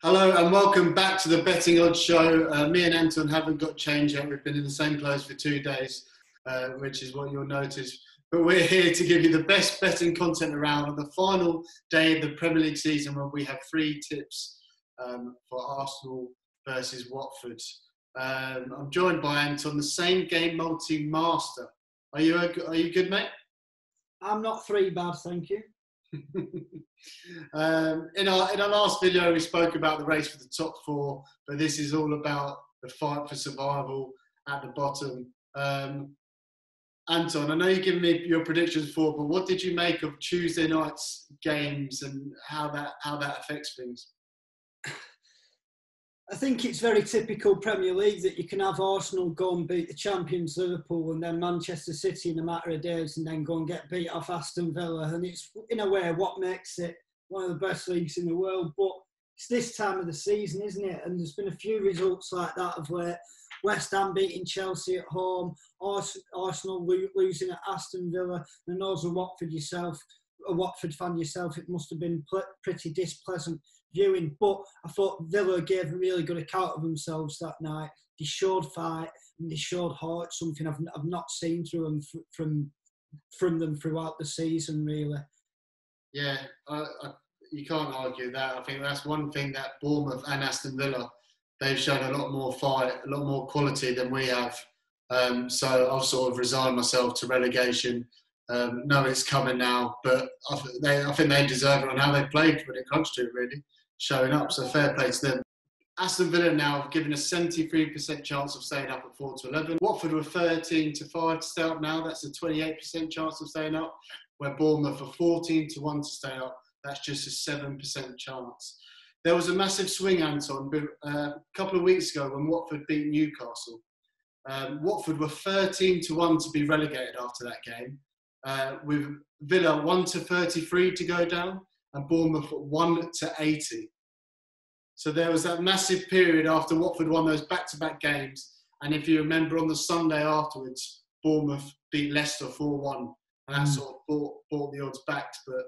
Hello and welcome back to the Betting Odds Show. Me and Anton haven't got change yet. We've been in the same clothes for 2 days, which is what you'll notice. But we're here to give you the best betting content around on the final day of the Premier League season, where we have 3 tips for Arsenal versus Watford. I'm joined by Anton, the same game multi-master. Are you good, mate? I'm not 3 bad, thank you. In our last video we spoke about the race for the top 4, but this is all about the fight for survival at the bottom. Anton, I know you've given me your predictions before, but what did you make of Tuesday night's games and how that affects things? I think it's very typical Premier League that you can have Arsenal go and beat the champions Liverpool and then Manchester City in a matter of days and then go and get beat off Aston Villa. And it's, in a way, what makes it one of the best leagues in the world. But it's this time of the season, isn't it? And there's been a few results like that of where West Ham beating Chelsea at home, Arsenal losing at Aston Villa, and as a Watford fan yourself, it must have been pretty displeasant viewing. But I thought Villa gave a really good account of themselves that night. They showed fight and they showed heart, something I've not seen through them from them throughout the season, really. Yeah, you can't argue that. I think that's one thing that Bournemouth and Aston Villa, they've shown a lot more fight, a lot more quality than we have. So I've sort of resigned myself to relegation. No, it's coming now, but I think they deserve it on how they played when it comes to it, really, showing up. So fair play to them. Aston Villa now have given a 73% chance of staying up at 4-11. Watford were 13-5 to stay up now. That's a 28% chance of staying up. Where Bournemouth are 14-1 to stay up. That's just a 7% chance. There was a massive swing, Anton, a couple of weeks ago when Watford beat Newcastle. Watford were 13-1 to be relegated after that game. With Villa 1-33 to go down and Bournemouth 1-80. So there was that massive period after Watford won those back-to-back games. And if you remember, on the Sunday afterwards, Bournemouth beat Leicester 4-1. And that sort of brought the odds back. But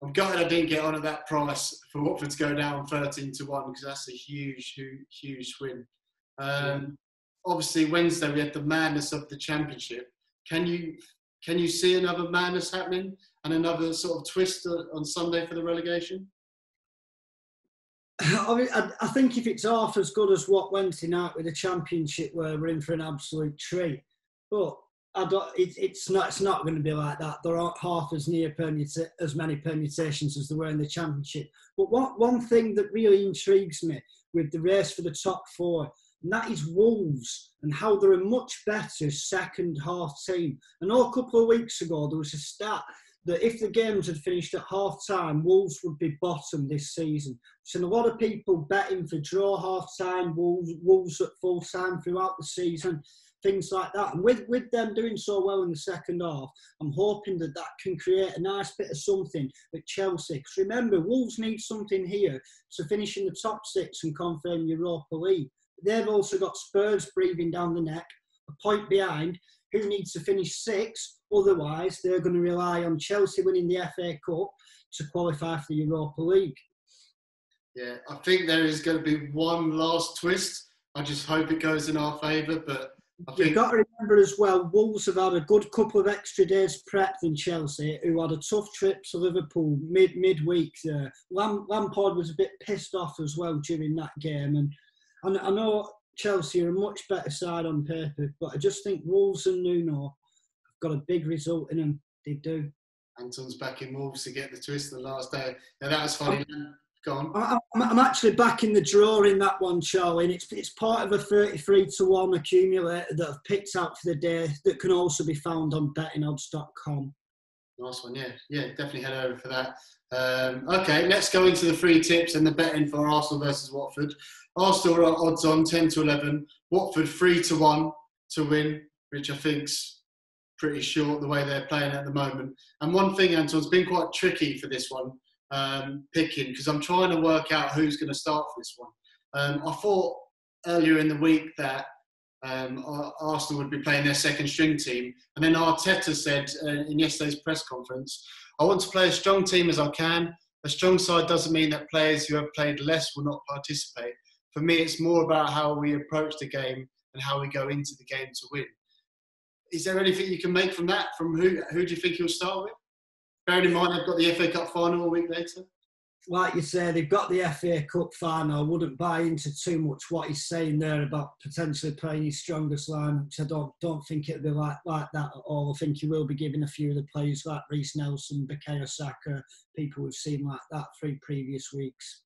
I'm gutted I didn't get on at that price for Watford to go down 13-1, because that's a huge, huge win. Obviously, Wednesday we had the madness of the Championship. Can you see another madness happening and another sort of twist on Sunday for the relegation? I think if it's half as good as what Wednesday night with the Championship, where we're in for an absolute treat, but it's not going to be like that. There aren't half as many permutations as there were in the Championship. But one thing that really intrigues me with the race for the top 4, and that is Wolves and how they're a much better second half team. I know a couple of weeks ago there was a stat that if the games had finished at half time, Wolves would be bottom this season. So a lot of people betting for draw half time, Wolves at full time throughout the season, things like that. And with them doing so well in the second half, I'm hoping that can create a nice bit of something at Chelsea. Because remember, Wolves need something here to finish in the top 6 and confirm Europa League. They've also got Spurs breathing down the neck, a point behind, who needs to finish 6. Otherwise, they're going to rely on Chelsea winning the FA Cup to qualify for the Europa League. Yeah, I think there is going to be one last twist. I just hope it goes in our favour. But You've got to remember as well, Wolves have had a good couple of extra days prep than Chelsea, who had a tough trip to Liverpool midweek there. Lampard was a bit pissed off as well during that game. And I know Chelsea are a much better side on paper, but I just think Wolves and Nuno have got a big result in them. They do. Anton's back in Wolves to get the twist the last day. Now that was funny. Go on. I'm actually back in the draw in that one, Charlie, and it's part of a 33-1 accumulator that I've picked out for the day that can also be found on bettingodds.com. Nice one, yeah, definitely head over for that. Okay, let's go into the 3 tips and the betting for Arsenal versus Watford. Arsenal are odds on 10-11, Watford 3-1 to win, which I think's pretty short the way they're playing at the moment. And one thing, Anton, it's been quite tricky for this one, picking, because I'm trying to work out who's going to start for this one. I thought earlier in the week that Arsenal would be playing their second string team, and then Arteta said in yesterday's press conference, I want to play a strong team as I can, a strong side doesn't mean that players who have played less will not participate. For me, it's more about how we approach the game and how we go into the game to win. Is there anything you can make from that? From who do you think he'll start with? Bearing in mind they've got the FA Cup final a week later. Like you say, they've got the FA Cup final. I wouldn't buy into too much what he's saying there about potentially playing his strongest line, which I don't think it'll be like that at all. I think he will be giving a few of the players like Reece Nelson, Bukayo Saka, people we've seen like that 3 previous weeks.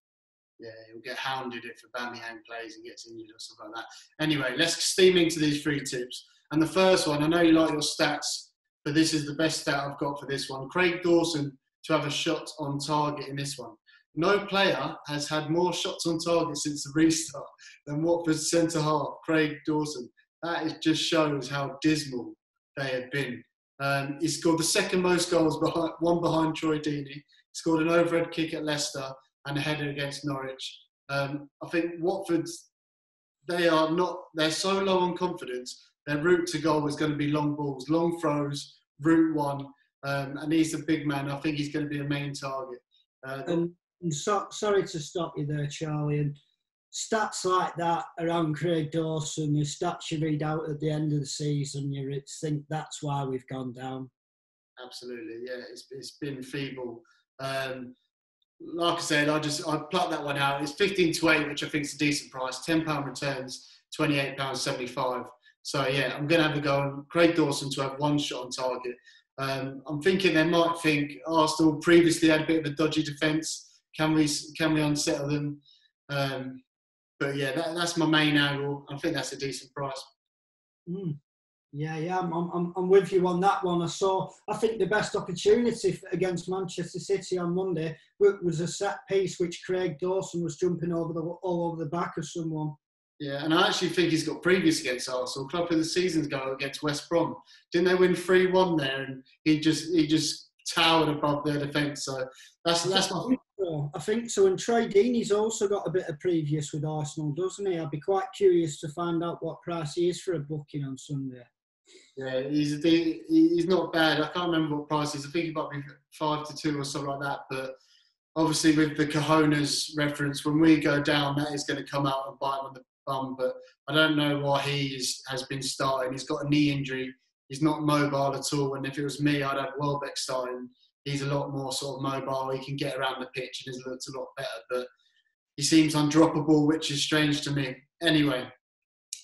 Yeah, he'll get hounded if Aubameyang plays and gets injured or something like that. Anyway, let's steam into these 3 tips. And the first one, I know you like your stats, but this is the best stat I've got for this one. Craig Dawson to have a shot on target in this one. No player has had more shots on target since the restart than Watford's centre-half, Craig Dawson. That just shows how dismal they have been. He scored the second most goals, one behind Troy Deeney. He scored an overhead kick at Leicester and a header against Norwich. I think Watford, they're so low on confidence. Their route to goal is going to be long balls, long throws, route one. And he's a big man. I think he's going to be a main target. Sorry to stop you there, Charlie. And stats like that around Craig Dawson, the stats you read out at the end of the season, you think that's why we've gone down. Absolutely, yeah. It's been feeble. Like I said, I plucked that one out. It's 15-8, which I think is a decent price. £10 returns, £28.75. So yeah, I'm going to have a go on Craig Dawson to have 1 shot on target. I'm thinking they might think Arsenal previously had a bit of a dodgy defence. Can we unsettle them? But yeah, that's my main angle. I think that's a decent price. Yeah, I'm with you on that one. I think the best opportunity against Manchester City on Monday was a set piece which Craig Dawson was jumping all over the back of someone. Yeah, and I actually think he's got previous against Arsenal. Club of the season's goal against West Brom. Didn't they win 3-1 there? And he just towered above their defence. So that's my... I think so. And Troy Deeney's also got a bit of previous with Arsenal, doesn't he? I'd be quite curious to find out what price he is for a booking on Sunday. Yeah, he's not bad. I can't remember what price is. I think he might be 5-2 or something like that. But obviously with the cojones reference, when we go down, that is going to come out and bite him on the bum. But I don't know why he has been starting. He's got a knee injury. He's not mobile at all. And if it was me, I'd have Welbeck starting. He's a lot more sort of mobile. He can get around the pitch and he looks a lot better. But he seems undroppable, which is strange to me. Anyway,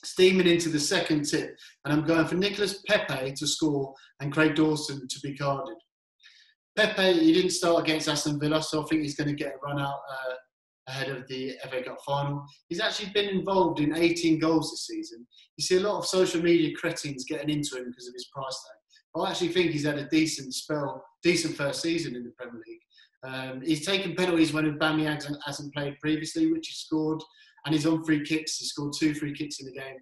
steaming into the second tip. And I'm going for Nicolas Pepe to score and Craig Dawson to be carded. Pepe, he didn't start against Aston Villa, so I think he's going to get a run out ahead of the FA Cup final. He's actually been involved in 18 goals this season. You see a lot of social media cretins getting into him because of his price tag. I actually think he's had a decent first season in the Premier League. He's taken penalties when Aubameyang hasn't played previously, which he scored, and he's on free kicks. He scored 2 free kicks in the game.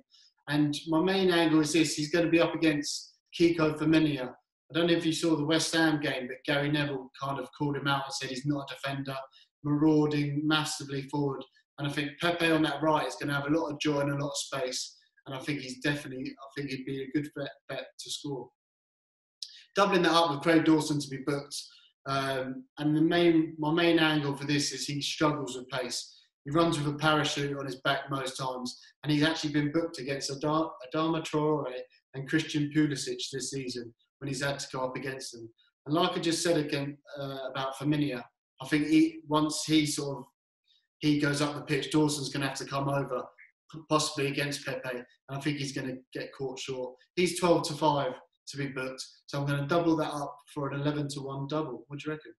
And my main angle is this: he's going to be up against Kiko Femenia. I don't know if you saw the West Ham game, but Gary Neville kind of called him out and said he's not a defender, marauding massively forward. And I think Pepe on that right is going to have a lot of joy and a lot of space. And I think he'd be a good bet to score. Doubling that up with Craig Dawson to be booked. And my main angle for this is he struggles with pace. He runs with a parachute on his back most times. And he's actually been booked against Adama Traore and Christian Pulisic this season when he's had to go up against them. And like I just said again about Firmino, I think once he goes up the pitch, Dawson's going to have to come over, possibly against Pepe. And I think he's going to get caught short. He's 12-5 to be booked. So I'm going to double that up for an 11-1 double. What do you reckon?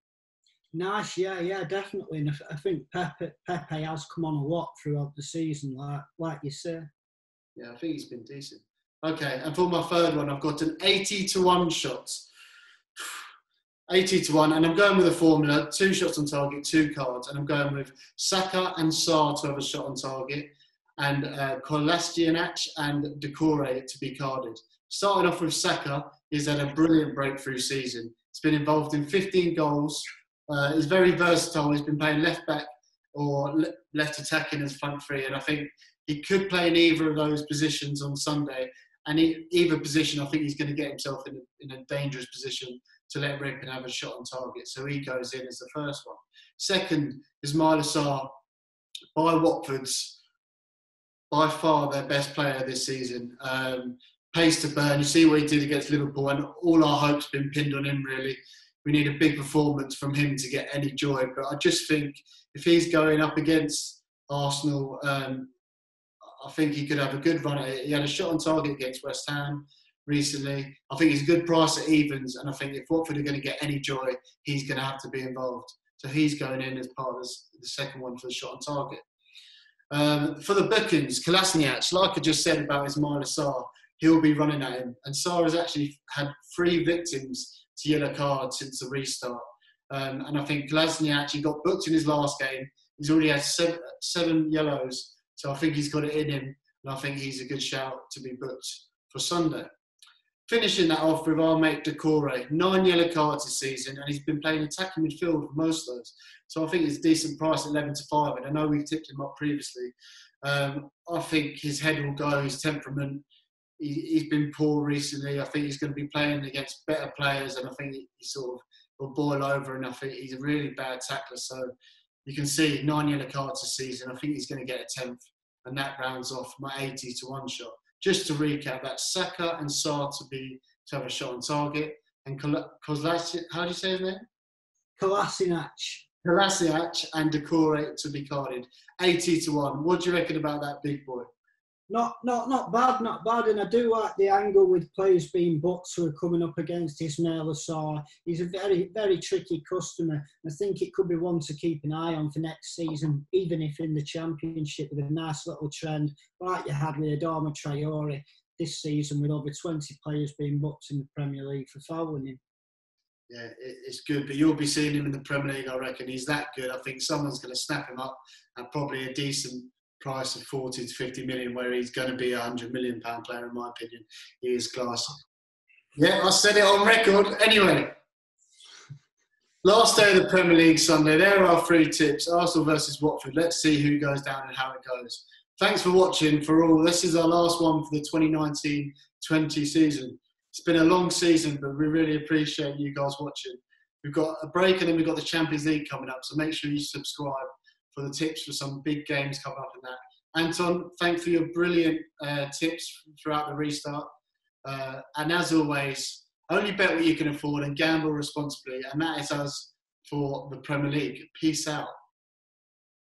Nice, yeah, definitely. And I think Pepe has come on a lot throughout the season, like you say. Yeah, I think he's been decent. Okay, and for my third one, I've got an 80-1 shot. 80-1, and I'm going with a formula: 2 shots on target, 2 cards, and I'm going with Saka and Sarr to have a shot on target, and Kolasinac and Decore to be carded. Starting off with Saka, he's had a brilliant breakthrough season. He's been involved in 15 goals. He's very versatile. He's been playing left back or left attacking as front three, and I think he could play in either of those positions on Sunday. And either position, I think he's going to get himself in a dangerous position. to let rip and have a shot on target. So he goes in as the first one. Second is Sarr, by Watford's, by far their best player this season. Pace to burn. You see what he did against Liverpool, and all our hopes been pinned on him, really. We need a big performance from him to get any joy. But I just think if he's going up against Arsenal, I think he could have a good run at it. He had a shot on target against West Ham recently. I think he's a good price at evens, and I think if Watford are going to get any joy, he's going to have to be involved. So he's going in as part of the second one for the shot on target. For the bookings, Kolasinac, like I just said about Ismaila Sarr, he'll be running at him. And Sarr has actually had 3 victims to yellow cards since the restart. And I think Kolasinac, he got booked in his last game. He's already had 7 yellows. So I think he's got it in him. And I think he's a good shout to be booked for Sunday. Finishing that off with our mate Decore, 9 yellow cards this season, and he's been playing attacking midfield for most of those. So I think it's a decent price, 11-5, and I know we've tipped him up previously. I think his head will go, his temperament. He's been poor recently. I think he's going to be playing against better players, and I think he sort of will boil over, and I think he's a really bad tackler. So you can see 9 yellow cards this season. I think he's going to get a 10th, and that rounds off my 80-1 shot. Just to recap, that's Saka and Sarr to have a shot on target, and Kolasinac, how do you say his name? Kolasinac and Decore to be carded. 80-1. What do you reckon about that, big boy? Not bad. And I do like the angle with players being booked who are coming up against Ismaila Sarr. He's a very, very tricky customer. I think it could be one to keep an eye on for next season, even if in the Championship, with a nice little trend like you had with Adama Traore this season, with over 20 players being booked in the Premier League for fouling him. Yeah, it's good, but you'll be seeing him in the Premier League, I reckon. He's that good. I think someone's going to snap him up at probably a decent price of 40 to 50 million, where he's going to be a £100 million player, in my opinion. He is class. Yeah, I said it on record. Anyway, last day of the Premier League Sunday. There are 3 tips. Arsenal versus Watford. Let's see who goes down and how it goes. Thanks for watching for all. This is our last one for the 2019-20 season. It's been a long season, but we really appreciate you guys watching. We've got a break, and then we've got the Champions League coming up, so make sure you subscribe for the tips for some big games coming up in that. Anton, thanks for your brilliant tips throughout the restart. And as always, only bet what you can afford and gamble responsibly. And that is us for the Premier League. Peace out.